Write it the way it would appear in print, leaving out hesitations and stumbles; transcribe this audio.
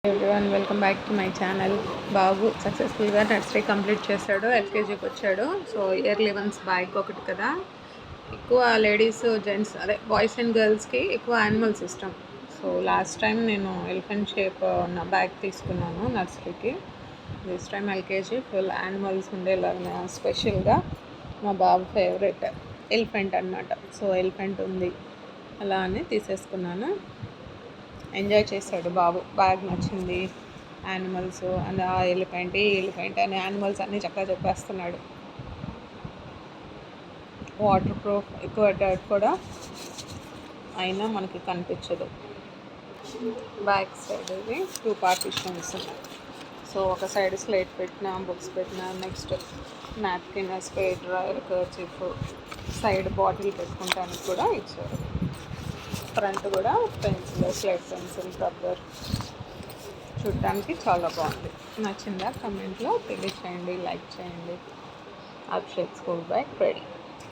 Everyone welcome back to my channel. బాబు సక్సెస్ఫుల్గా nursery complete చేశాడు, ఎల్కేజీకి వచ్చాడు. సో ఇయర్లీ వన్స్ బ్యాగ్ ఒకటి కదా, ఎక్కువ లేడీస్ జెంట్స్ అదే బాయ్స్ అండ్ గర్ల్స్కి ఎక్కువ యానిమల్స్ ఇష్టం. సో లాస్ట్ టైం నేను ఎలిఫెంట్ షేప్ ఉన్న బ్యాగ్ తీసుకున్నాను నర్సరీకి. This time LKG full animals ఉండేలాగా స్పెషల్గా మా బాబు ఫేవరెట్ ఎలిఫెంట్ అనమాట. సో ఎలిఫెంట్ ఉంది అలా అని తీసేసుకున్నాను. ఎంజాయ్ చేశాడు బాబు, బ్యాగ్ నచ్చింది, యానిమల్స్ అండ్ ఆ ఎలిఫెంట్ ఈ ఎలిఫెంట్ అని యానిమల్స్ అన్నీ చక్కగా చెప్పేస్తున్నాడు. వాటర్ ప్రూఫ్, ఎక్కువ డర్ట్ కూడా అయినా మనకి కనిపించదు. బ్యాక్ సైడ్ ఇది 2 పార్టిషన్స్. సో ఒక సైడ్ స్లేట్ పెట్టిన, బుక్స్ పెట్టిన, next napkin, spare drawer, kerchief, side bottle పెట్టుకుంటానికి కూడా ఇచ్చారు. ఫ్రంట్ కూడా పెన్సిల్, స్లేట్ పెన్సిల్, రబ్బర్. చూడటానికి చాలా బాగుంది. నచ్చిందా? కమెంట్లో తెలియచేయండి, లైక్ చేయండి. Abhishek school bag ready.